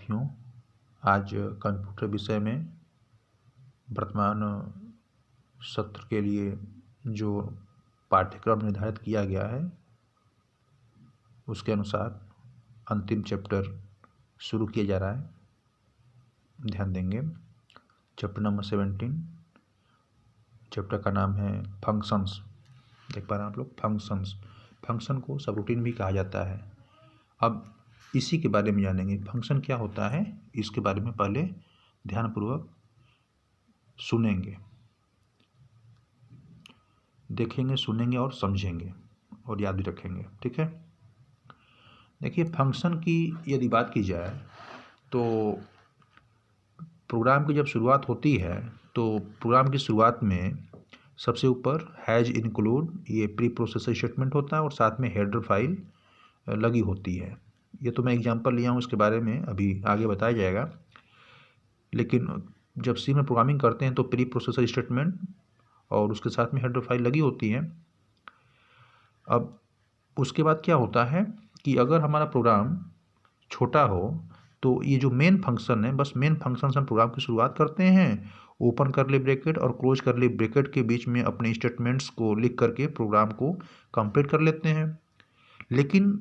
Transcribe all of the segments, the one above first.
साथियों, आज कंप्यूटर विषय में वर्तमान सत्र के लिए जो पाठ्यक्रम निर्धारित किया गया है उसके अनुसार अंतिम चैप्टर शुरू किया जा रहा है। ध्यान देंगे। चैप्टर नंबर 17, चैप्टर का नाम है फंक्शंस। देख पा रहे हैं आप लोग, फंक्शंस। फंक्शन को सबरूटीन भी कहा जाता है। अब इसी के बारे में जानेंगे, फंक्शन क्या होता है इसके बारे में पहले ध्यानपूर्वक सुनेंगे, देखेंगे, सुनेंगे और समझेंगे और याद भी रखेंगे। ठीक है। देखिए, फंक्शन की यदि बात की जाए तो प्रोग्राम की जब शुरुआत होती है तो प्रोग्राम की शुरुआत में सबसे ऊपर हैज इंक्लूड ये प्री प्रोसेसर स्टेटमेंट होता है और साथ में हेडर फाइल लगी होती है। ये तो मैं एग्जांपल लिया हूँ, इसके बारे में अभी आगे बताया जाएगा। लेकिन जब सी में प्रोग्रामिंग करते हैं तो प्री प्रोसेसर स्टेटमेंट और उसके साथ में हेडर फाइल लगी होती है। अब उसके बाद क्या होता है कि अगर हमारा प्रोग्राम छोटा हो तो ये जो मेन फंक्शन है, बस मेन फंक्शन से हम प्रोग्राम की शुरुआत करते हैं। ओपन करली ब्रैकेट और क्लोज करली ब्रैकेट के बीच में अपने स्टेटमेंट्स को लिख करके प्रोग्राम को कंप्लीट कर लेते हैं। लेकिन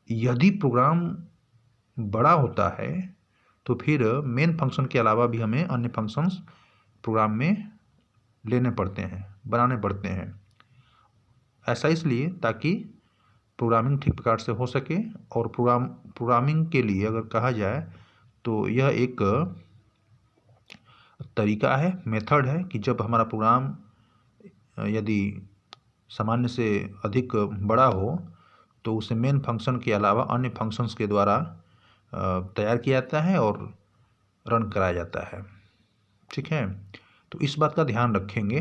यदि प्रोग्राम बड़ा होता है तो फिर मेन फंक्शन के अलावा भी हमें अन्य फंक्शंस प्रोग्राम में लेने पड़ते हैं, बनाने पड़ते हैं। ऐसा इसलिए ताकि प्रोग्रामिंग ठीक प्रकार से हो सके। और प्रोग्रामिंग के लिए अगर कहा जाए तो यह एक तरीका है, मेथड है कि जब हमारा प्रोग्राम यदि सामान्य से अधिक बड़ा हो तो उसे मेन फंक्शन के अलावा अन्य फंक्शंस के द्वारा तैयार किया जाता है और रन कराया जाता है। ठीक है, तो इस बात का ध्यान रखेंगे।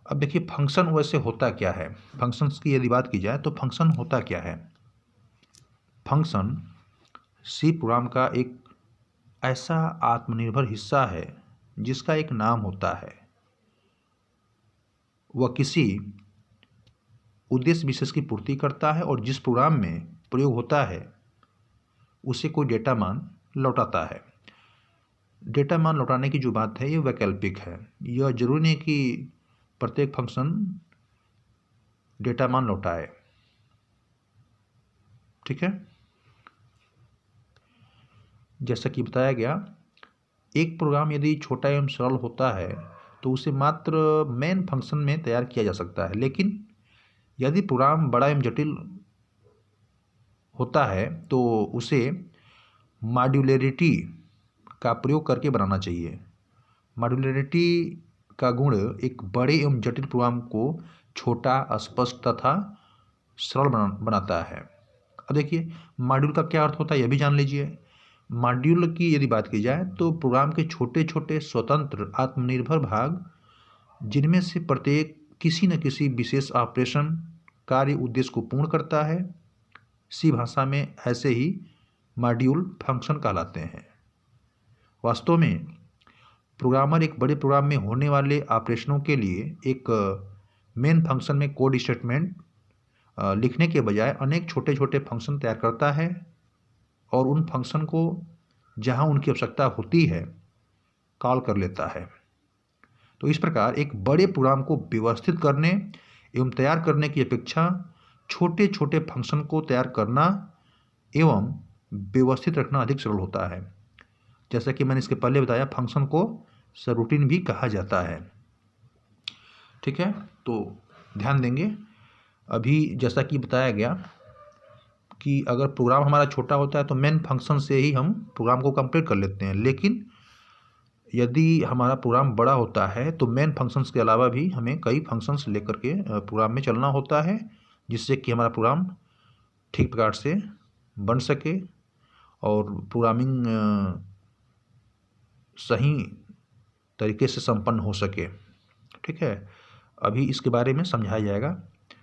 अब देखिए, फंक्शन वैसे होता क्या है। फंक्शंस की यदि बात की जाए तो फंक्शन होता क्या है। फंक्शन सी प्रोग्राम का एक ऐसा आत्मनिर्भर हिस्सा है जिसका एक नाम होता है। वह किसी उद्देश्य विशेष की पूर्ति करता है और जिस प्रोग्राम में प्रयोग होता है उसे कोई डेटा मान लौटाता है। डेटा मान लौटाने की जो बात है ये वैकल्पिक है। यह जरूरी नहीं कि प्रत्येक फंक्शन डेटा मान लौटाए। ठीक है, जैसा कि बताया गया, एक प्रोग्राम यदि छोटा एवं सरल होता है तो उसे मात्र मेन फंक्शन में तैयार किया जा सकता है। लेकिन यदि प्रोग्राम बड़ा एवं जटिल होता है तो उसे मॉड्यूलरिटी का प्रयोग करके बनाना चाहिए। मॉड्यूलरिटी का गुण एक बड़े एवं जटिल प्रोग्राम को छोटा, स्पष्ट तथा सरल बनाता है। अब देखिए, मॉड्यूल का क्या अर्थ होता है यह भी जान लीजिए। मॉड्यूल की यदि बात की जाए तो प्रोग्राम के छोटे छोटे स्वतंत्र आत्मनिर्भर भाग जिनमें से प्रत्येक किसी न किसी विशेष ऑपरेशन कार्य उद्देश्य को पूर्ण करता है। सी भाषा में ऐसे ही मॉड्यूल फंक्शन कहलाते हैं। वास्तव में प्रोग्रामर एक बड़े प्रोग्राम में होने वाले ऑपरेशनों के लिए एक मेन फंक्शन में कोड स्टेटमेंट लिखने के बजाय अनेक छोटे छोटे फंक्शन तैयार करता है और उन फंक्शन को जहां उनकी आवश्यकता होती है कॉल कर लेता है। तो इस प्रकार एक बड़े प्रोग्राम को व्यवस्थित करने एवं तैयार करने की अपेक्षा छोटे छोटे फंक्शन को तैयार करना एवं व्यवस्थित रखना अधिक सरल होता है। जैसा कि मैंने इसके पहले बताया, फंक्शन को सबरूटीन भी कहा जाता है। ठीक है, तो ध्यान देंगे। अभी जैसा कि बताया गया कि अगर प्रोग्राम हमारा छोटा होता है तो मेन फंक्शन से ही हम प्रोग्राम को कंप्लीट कर लेते हैं। लेकिन यदि हमारा प्रोग्राम बड़ा होता है तो मेन फंक्शंस के अलावा भी हमें कई फंक्शंस लेकर के प्रोग्राम में चलना होता है, जिससे कि हमारा प्रोग्राम ठीक प्रकार से बन सके और प्रोग्रामिंग सही तरीके से संपन्न हो सके। ठीक है, अभी इसके बारे में समझाया जाएगा।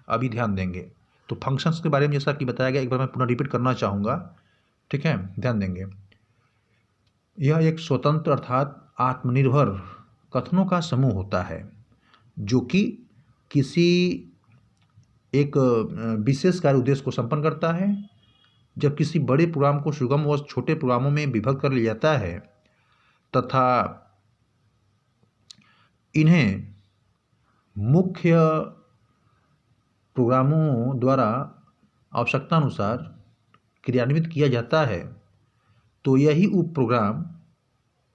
अभी ध्यान देंगे तो फंक्शंस के बारे में जैसा कि बताया गया, एक बार मैं पुनः रिपीट करना चाहूँगा। ठीक है, ध्यान देंगे। यह एक स्वतंत्र अर्थात आत्मनिर्भर कथनों का समूह होता है जो कि किसी एक विशेष कार्य उद्देश्य को संपन्न करता है जब किसी बड़े प्रोग्राम को सुगम व छोटे प्रोग्रामों में विभक्त कर लिया जाता है तथा इन्हें मुख्य प्रोग्रामों द्वारा आवश्यकता अनुसार क्रियान्वित किया जाता है तो यही उप प्रोग्राम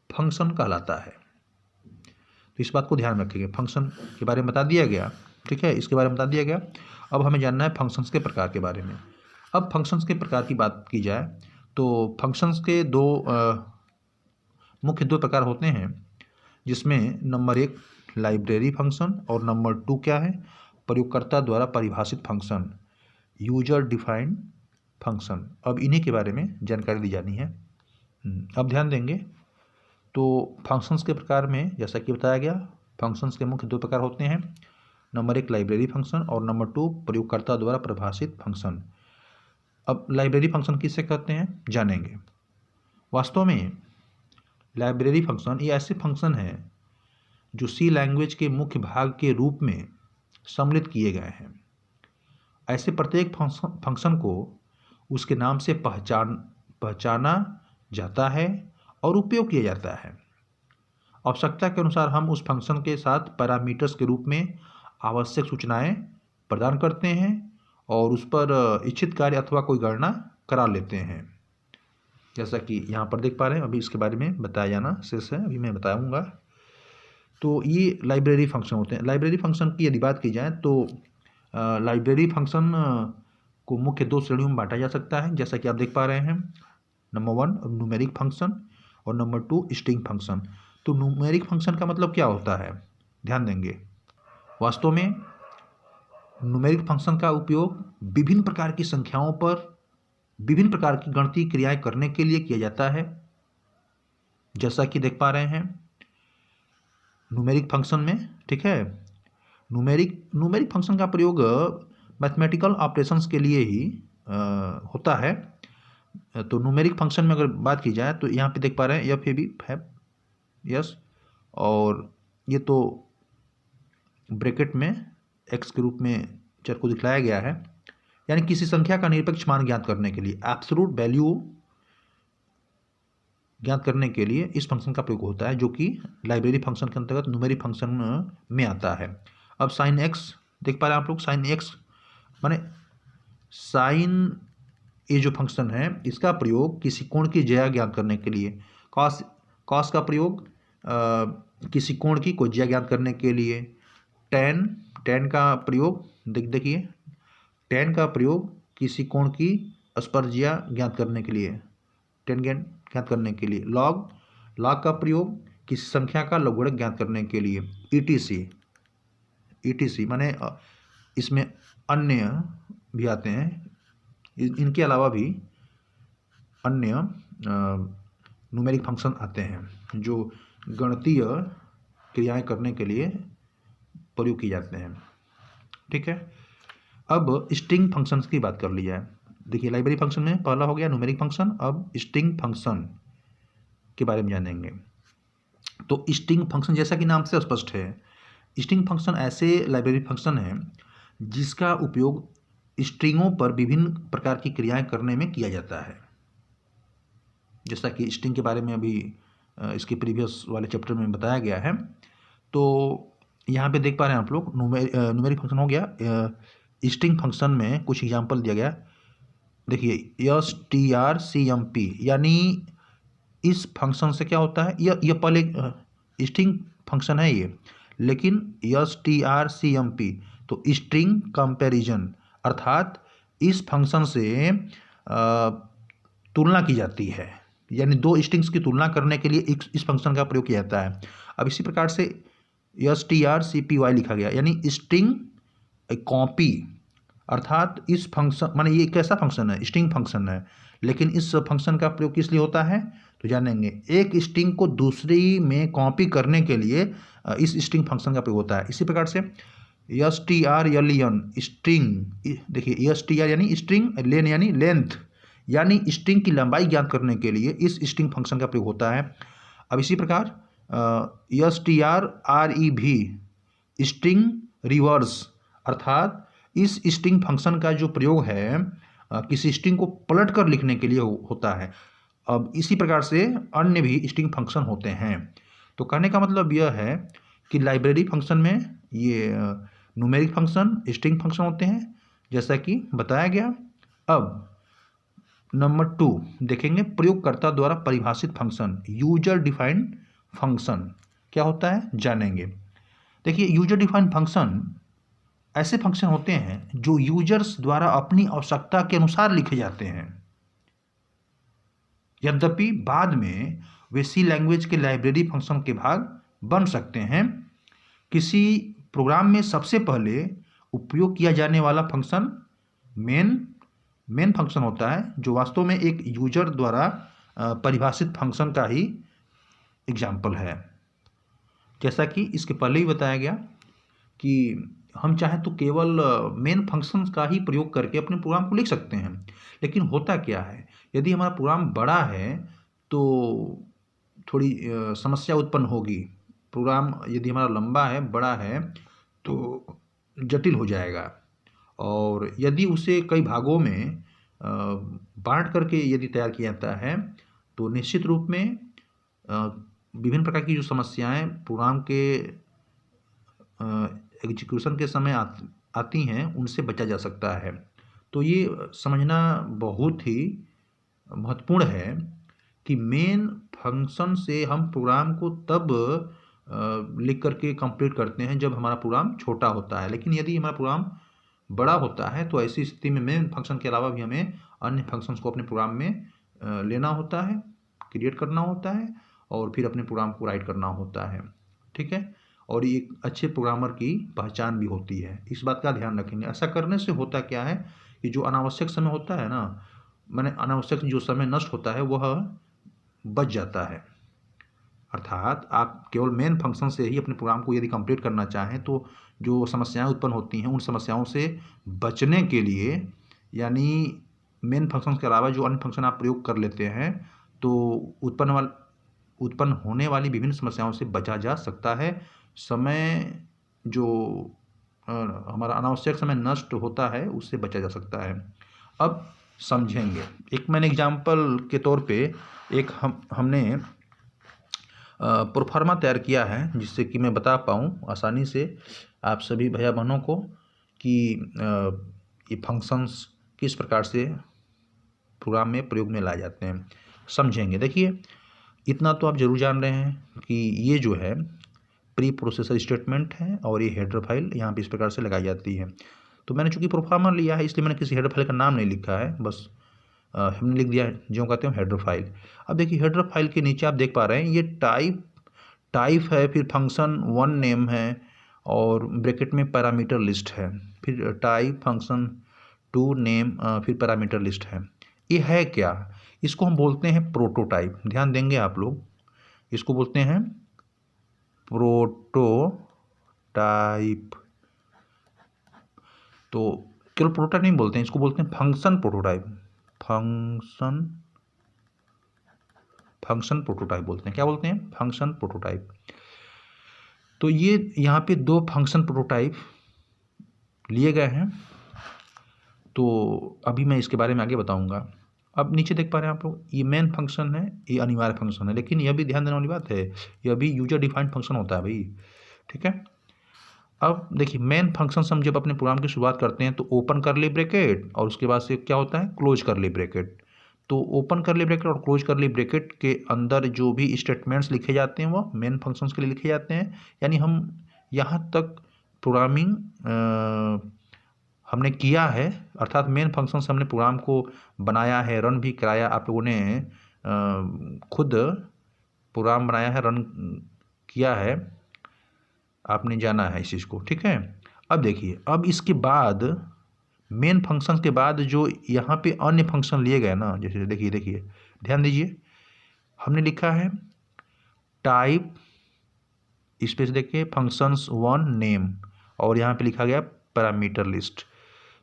फंक्शन कहलाता है। तो इस बात को ध्यान रखेंगे। फंक्शन के बारे में बता दिया गया, ठीक है, इसके बारे में बता दिया गया। अब हमें जानना है फंक्शंस के प्रकार के बारे में। अब फंक्शंस के प्रकार की बात की जाए तो फंक्शंस के मुख्य दो प्रकार होते हैं, जिसमें नंबर 1 लाइब्रेरी फंक्शन और नंबर 2 क्या है, प्रयोगकर्ता द्वारा परिभाषित फंक्शन, यूजर डिफाइंड फंक्शन। अब इन्हीं के बारे में जानकारी दी जानी है। अब ध्यान देंगे तो फंक्शंस के प्रकार में जैसा कि बताया गया, फंक्शंस के मुख्य दो प्रकार होते हैं, नंबर 1 लाइब्रेरी फंक्शन और नंबर 2 प्रयोगकर्ता द्वारा परिभाषित फंक्शन। अब लाइब्रेरी फंक्शन किसे कहते हैं जानेंगे। वास्तव में लाइब्रेरी फंक्शन ये ऐसे फंक्शन हैं जो सी लैंग्वेज के मुख्य भाग के रूप में सम्मिलित किए गए हैं। ऐसे प्रत्येक फंक्शन को उसके नाम से पहचाना जाता है और उपयोग किया जाता है। आवश्यकता के अनुसार हम उस फंक्शन के साथ पैरामीटर्स के रूप में आवश्यक सूचनाएं प्रदान करते हैं और उस पर इच्छित कार्य अथवा कोई गणना करा लेते हैं। जैसा कि यहाँ पर देख पा रहे हैं, अभी इसके बारे में बताया जाना शेष है, अभी मैं बताऊँगा। तो ये लाइब्रेरी फंक्शन होते हैं। लाइब्रेरी फंक्शन की यदि बात की जाए तो लाइब्रेरी फंक्शन को मुख्य 2 श्रेणियों में बांटा जा सकता है, जैसा कि आप देख पा रहे हैं। नंबर 1 न्यूमेरिक फंक्शन और नंबर 2 स्ट्रिंग फंक्शन। तो न्यूमेरिक फंक्शन का मतलब क्या होता है, ध्यान देंगे। वास्तव में न्यूमेरिक फंक्शन का उपयोग विभिन्न प्रकार की संख्याओं पर विभिन्न प्रकार की गणितीय क्रियाएं करने के लिए किया जाता है। जैसा कि देख पा रहे हैं न्यूमेरिक फंक्शन में, ठीक है, न्यूमेरिक फंक्शन का प्रयोग मैथमेटिकल ऑपरेशंस के लिए ही होता है। तो न्यूमेरिक फंक्शन में अगर बात की जाए तो यहाँ पे देख पा रहे हैं F A B fab yes, और ये तो ब्रैकेट में एक्स के रूप में चर को दिखलाया गया है, यानी किसी संख्या का निरपेक्ष मान ज्ञात करने के लिए, एब्सोल्यूट वैल्यू ज्ञात करने के लिए इस फंक्शन का प्रयोग होता है, जो कि लाइब्रेरी फंक्शन के अंतर्गत न्यूमेरिक फंक्शन में आता है। अब साइन एक्स देख पा रहे हैं आप लोग, साइन एक्स माने साइन ये जो फंक्शन है इसका प्रयोग किसी कोण की ज्या ज्ञात करने के लिए, कॉस का प्रयोग किसी कोण की कोई ज्या ज्ञात करने के लिए, टेन का प्रयोग देखिए टेन का प्रयोग किसी कोण की स्पर्शिया ज्ञात करने के लिए, टेन ज्ञात करने के लिए, लॉग का प्रयोग किसी संख्या का लघुगणक ज्ञात करने के लिए, ईटीसी माने इसमें अन्य भी आते हैं, इनके अलावा भी अन्य न्यूमेरिक फंक्शन आते हैं जो गणितीय क्रियाएं करने के लिए प्रयोग किए जाते हैं, ठीक है। अब स्ट्रिंग फंक्शंस की बात कर ली जाए। देखिए लाइब्रेरी फंक्शन में पहला हो गया न्यूमेरिक फंक्शन, अब स्ट्रिंग फंक्शन के बारे में जानेंगे। तो स्ट्रिंग फंक्शन जैसा कि नाम से स्पष्ट है, स्ट्रिंग फंक्शन ऐसे लाइब्रेरी फंक्शन है जिसका उपयोग स्ट्रिंगों पर विभिन्न प्रकार की क्रियाएं करने में किया जाता है। जैसा कि स्ट्रिंग के बारे में अभी इसके प्रीवियस वाले चैप्टर में बताया गया है। तो यहाँ पे देख पा रहे हैं आप लोग न्यूमेरिक फंक्शन हो गया। स्ट्रिंग फंक्शन में कुछ एग्जांपल दिया गया, देखिए strcmp, यानी इस फंक्शन से क्या होता है, यह पहले स्ट्रिंग फंक्शन है ये, लेकिन strcmp तो स्ट्रिंग कंपैरिजन, अर्थात इस फंक्शन से तुलना की जाती है, यानी 2 स्ट्रिंग्स की तुलना करने के लिए इस फंक्शन का प्रयोग किया जाता है। अब इसी प्रकार से strcpy लिखा गया, यानी स्ट्रिंग कॉपी, अर्थात इस फंक्शन माने ये कैसा फंक्शन है, स्ट्रिंग फंक्शन है, लेकिन इस फंक्शन का प्रयोग किस लिए होता है तो जानेंगे। एक स्ट्रिंग को दूसरी में कॉपी करने के लिए इस स्ट्रिंग फंक्शन का प्रयोग होता है। इसी प्रकार से strlen स्ट्रिंग, देखिए str यानी स्ट्रिंग, लेन यानी लेंथ, यानी स्ट्रिंग की लंबाई ज्ञात करने के लिए इस स्ट्रिंग फंक्शन का प्रयोग होता है। अब इसी प्रकार strrev स्ट्रिंग रिवर्स, अर्थात इस स्ट्रिंग फंक्शन का जो प्रयोग है किसी स्ट्रिंग को पलट कर लिखने के लिए होता है। अब इसी प्रकार से अन्य भी स्ट्रिंग फंक्शन होते हैं। तो कहने का मतलब यह है कि लाइब्रेरी फंक्शन में ये न्यूमेरिक फंक्शन, स्ट्रिंग फंक्शन होते हैं, जैसा कि बताया गया। अब नंबर 2 देखेंगे, प्रयोगकर्ता द्वारा परिभाषित फंक्शन, यूजर डिफाइंड फंक्शन क्या होता है जानेंगे। देखिए, यूजर डिफाइंड फंक्शन ऐसे फंक्शन होते हैं जो यूजर्स द्वारा अपनी आवश्यकता के अनुसार लिखे जाते हैं। यद्यपि बाद में वे सी लैंग्वेज के लाइब्रेरी फंक्शन के भाग बन सकते हैं। किसी प्रोग्राम में सबसे पहले उपयोग किया जाने वाला फंक्शन मेन फंक्शन होता है, जो वास्तव में एक यूजर द्वारा परिभाषित फंक्शन का ही एग्जाम्पल है। जैसा कि इसके पहले ही बताया गया कि हम चाहें तो केवल मेन फंक्शन का ही प्रयोग करके अपने प्रोग्राम को लिख सकते हैं। लेकिन होता क्या है, यदि हमारा प्रोग्राम बड़ा है तो थोड़ी समस्या उत्पन्न होगी। प्रोग्राम यदि हमारा लंबा है, बड़ा है, तो जटिल हो जाएगा। और यदि उसे कई भागों में बांट करके यदि तैयार किया जाता है तो निश्चित रूप में विभिन्न प्रकार की जो समस्याएं प्रोग्राम के एग्जीक्यूशन के समय आती हैं, उनसे बचा जा सकता है। तो ये समझना बहुत ही महत्वपूर्ण है कि मेन फंक्शन से हम प्रोग्राम को तब लिख करके कंप्लीट करते हैं जब हमारा प्रोग्राम छोटा होता है। लेकिन यदि हमारा प्रोग्राम बड़ा होता है तो ऐसी स्थिति में मेन फंक्शन के अलावा भी हमें अन्य फंक्शंस को अपने प्रोग्राम में लेना होता है, क्रिएट करना होता है और फिर अपने प्रोग्राम को राइट करना होता है। ठीक है, और ये एक अच्छे प्रोग्रामर की पहचान भी होती है। इस बात का ध्यान रखेंगे। ऐसा करने से होता क्या है कि जो अनावश्यक समय होता है ना, माने अनावश्यक जो समय नष्ट होता है वह बच जाता है। अर्थात आप केवल मेन फंक्शन से ही अपने प्रोग्राम को यदि कंप्लीट करना चाहें तो जो समस्याएं उत्पन्न होती हैं उन समस्याओं से बचने के लिए, यानी मेन फंक्शन के अलावा जो अन्य फंक्शन आप प्रयोग कर लेते हैं, तो उत्पन्न होने वाली विभिन्न समस्याओं से बचा जा सकता है। समय जो हमारा अनावश्यक समय नष्ट होता है उससे बचा जा सकता है। अब समझेंगे। एक मैंने एग्जाम्पल के तौर पे एक हमने प्रोफार्मा तैयार किया है, जिससे कि मैं बता पाऊँ आसानी से आप सभी भैया बहनों को कि ये फंक्शंस किस प्रकार से प्रोग्राम में प्रयोग में लाए जाते हैं। समझेंगे। देखिए, इतना तो आप जरूर जान रहे हैं कि ये जो है प्री प्रोसेसर स्टेटमेंट है और ये हेडर फाइल यहाँ पे इस प्रकार से लगाई जाती है। तो मैंने चूंकि प्रोफार्मा लिया है इसलिए मैंने किसी हेडर फाइल का नाम नहीं लिखा है, बस हमने लिख दिया जो कहते हैं हेडर फाइल। अब देखिए, हेडर फाइल के नीचे आप देख पा रहे हैं ये टाइप है, फिर फंक्शन 1 नेम है और ब्रैकेट में पैरामीटर लिस्ट है, फिर टाइप फंक्शन 2 नेम, फिर पैरामीटर लिस्ट है। ये है क्या? इसको हम बोलते हैं प्रोटोटाइप। ध्यान देंगे आप लोग, इसको बोलते हैं प्रोटोटाइप। तो केवल प्रोटोटाइप नहीं बोलते हैं, इसको बोलते हैं फंक्शन प्रोटोटाइप। फंक्शन प्रोटोटाइप बोलते हैं। क्या बोलते हैं? Function prototype. तो ये यहाँ पे 2 फंक्शन प्रोटोटाइप लिए गए हैं, तो अभी मैं इसके बारे में आगे बताऊंगा। अब नीचे देख पा रहे हैं आप लोग, ये मेन फंक्शन है, ये अनिवार्य फंक्शन है, लेकिन यह भी ध्यान देने वाली बात है, यह भी यूजर डिफाइंड फंक्शन होता है भाई। ठीक है, अब देखिए, मेन फंक्शन हम जब अपने प्रोग्राम की शुरुआत करते हैं तो ओपन करली ब्रैकेट और उसके बाद से क्या होता है, क्लोज करली ब्रैकेट। तो ओपन करली ब्रैकेट और क्लोज करली ब्रैकेट के अंदर जो भी स्टेटमेंट्स लिखे जाते हैं वो मेन फंक्शंस के लिए लिखे जाते हैं। यानी हम यहाँ तक प्रोग्रामिंग हमने किया है, अर्थात मेन फंक्शंस हमने प्रोग्राम को बनाया है, रन भी कराया। आप लोगों ने खुद प्रोग्राम बनाया है, रन किया है, आपने जाना है इस चीज़ को। ठीक है, अब देखिए, अब इसके बाद मेन फंक्शन के बाद जो यहाँ पे अन्य फंक्शन लिए गए ना, जैसे देखिए ध्यान दीजिए, हमने लिखा है टाइप स्पेस देखिए फंक्शंस 1 नेम और यहाँ पे लिखा गया पैरामीटर लिस्ट।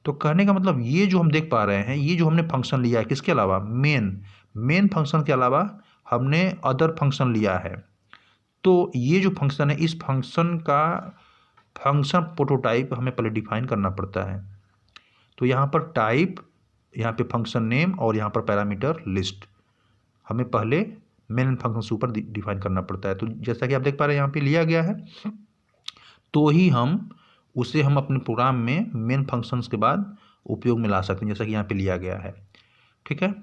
तो कहने का मतलब ये जो हम देख पा रहे हैं, ये जो हमने फंक्शन लिया है, किसके अलावा, मेन फंक्शन के अलावा हमने अदर फंक्शन लिया है। तो ये जो फंक्शन है, इस फंक्शन का फंक्शन प्रोटोटाइप हमें पहले डिफाइन करना पड़ता है। तो यहाँ पर टाइप यहाँ पे फंक्शन नेम और यहाँ पर पैरामीटर लिस्ट हमें पहले मेन फंक्शन से ऊपर डिफाइन करना पड़ता है। तो जैसा कि आप देख पा रहे हैं यहाँ पे लिया गया है, तो ही हम उसे हम अपने प्रोग्राम में मेन फंक्शंस के बाद उपयोग में ला सकते हैं, जैसा कि यहाँ पे लिया गया है। ठीक है,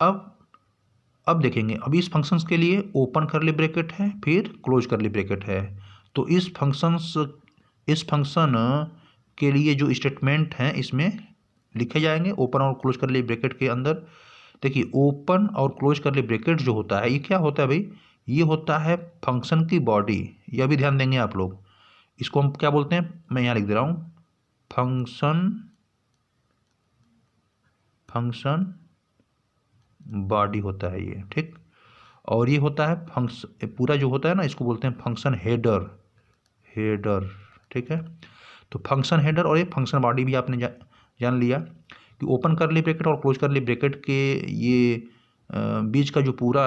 अब देखेंगे, अब इस फंक्शंस के लिए ओपन करली ब्रैकेट है, फिर क्लोज करली ब्रैकेट है। तो इस फंक्शन के लिए जो स्टेटमेंट हैं इसमें लिखे जाएंगे ओपन और क्लोज करली ब्रैकेट के अंदर। देखिए, ओपन और क्लोज करली ब्रैकेट जो होता है ये क्या होता है भाई, ये होता है फंक्शन की बॉडी। यह भी ध्यान देंगे आप लोग, इसको हम क्या बोलते हैं, मैं यहाँ लिख दे रहा हूँ, फंक्शन बॉडी होता है ये। ठीक, और ये होता है फंक्शन पूरा जो होता है ना, इसको बोलते हैं फंक्शन हेडर। ठीक है, तो फंक्शन हेडर और ये फंक्शन बॉडी भी आपने जान लिया कि ओपन करली ब्रैकेट और क्लोज करली ब्रैकेट के ये बीच का जो पूरा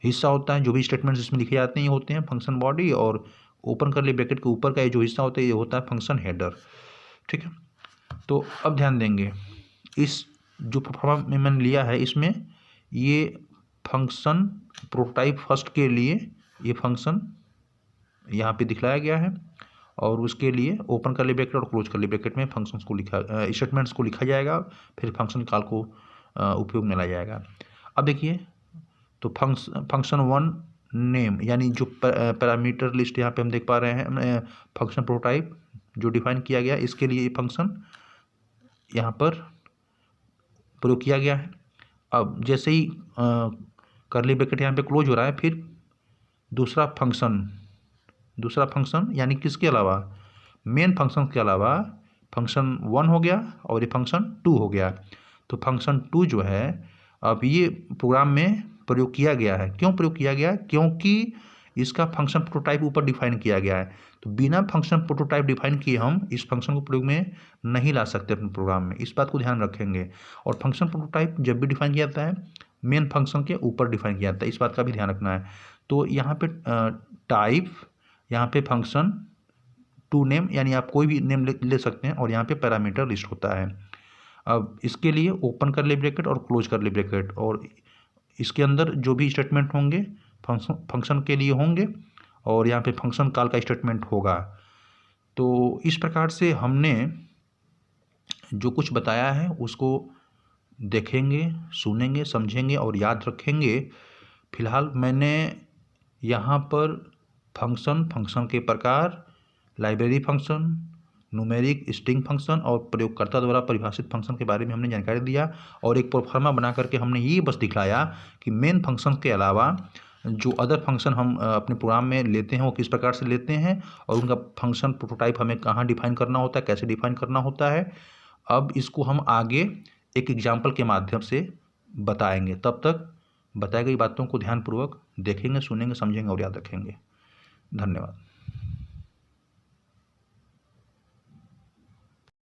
हिस्सा होता है, जो भी स्टेटमेंट्स इसमें लिखे जाते हैं ये होते हैं फंक्शन बॉडी, और ओपन करली ब्रैकेट के ऊपर का ये जो हिस्सा होता है ये होता है फंक्शन हेडर। ठीक है, तो अब ध्यान देंगे, इस जो प्रोग्राम में मैंने लिया है इसमें ये फंक्शन प्रोटोटाइप फर्स्ट के लिए ये फंक्शन यहाँ पे दिखलाया गया है, और उसके लिए ओपन करली ब्रैकेट और क्लोज करली ब्रैकेट में फंक्शंस को स्टेटमेंट्स को लिखा जाएगा, फिर फंक्शन कॉल को उपयोग में लाया जाएगा। अब देखिए, तो फंक्शन वन नेम यानी जो पैरामीटर लिस्ट यहाँ पे हम देख पा रहे हैं, फंक्शन प्रोटोटाइप जो डिफाइन किया गया, इसके लिए ये फंक्शन यहाँ पर प्रयोग किया गया है। अब जैसे ही करली ब्रैकेट यहाँ पे क्लोज हो रहा है, फिर दूसरा फंक्शन यानी किसके अलावा, मेन फंक्शन के अलावा फंक्शन वन हो गया और ये फंक्शन टू हो गया। तो फंक्शन टू जो है अब ये प्रोग्राम में प्रयोग किया गया है। क्यों प्रयोग किया गया है, क्योंकि इसका फंक्शन प्रोटोटाइप ऊपर डिफाइन किया गया है। तो बिना फंक्शन प्रोटोटाइप डिफाइन किए हम इस फंक्शन को प्रयोग में नहीं ला सकते अपने प्रोग्राम में, इस बात को ध्यान रखेंगे। और फंक्शन प्रोटोटाइप जब भी डिफाइन किया जाता है मेन फंक्शन के ऊपर डिफाइन किया जाता है, इस बात का भी ध्यान रखना है। तो यहाँ पे टाइप, यहाँ पे फंक्शन टू नेम यानी आप कोई भी नेम ले सकते हैं, और यहाँ पे पैरामीटर लिस्ट होता है। अब इसके लिए ओपन करली ब्रैकेट और क्लोज करली ब्रैकेट, और इसके अंदर जो भी स्टेटमेंट होंगे फंक्शन के लिए होंगे, और यहाँ पे फंक्शन कॉल का स्टेटमेंट होगा। तो इस प्रकार से हमने जो कुछ बताया है उसको देखेंगे, सुनेंगे, समझेंगे और याद रखेंगे। फिलहाल मैंने यहाँ पर फंक्शन के प्रकार, library function, numeric string function और प्रयोगकर्ता द्वारा परिभाषित फंक्शन के बारे में हमने जानकारी दिया, और एक प्रोफार्मा बना करके हमने ये बस दिखलाया कि मेन फंक्शन के अलावा जो अदर फंक्शन हम अपने प्रोग्राम में लेते हैं वो किस प्रकार से लेते हैं, और उनका फंक्शन प्रोटोटाइप हमें कहाँ डिफाइन करना होता है, कैसे डिफाइन करना होता है। अब इसको हम आगे एक एग्जाम्पल के माध्यम से बताएंगे। तब तक बताई गई बातों को ध्यानपूर्वक देखेंगे, सुनेंगे, समझेंगे और याद रखेंगे। धन्यवाद।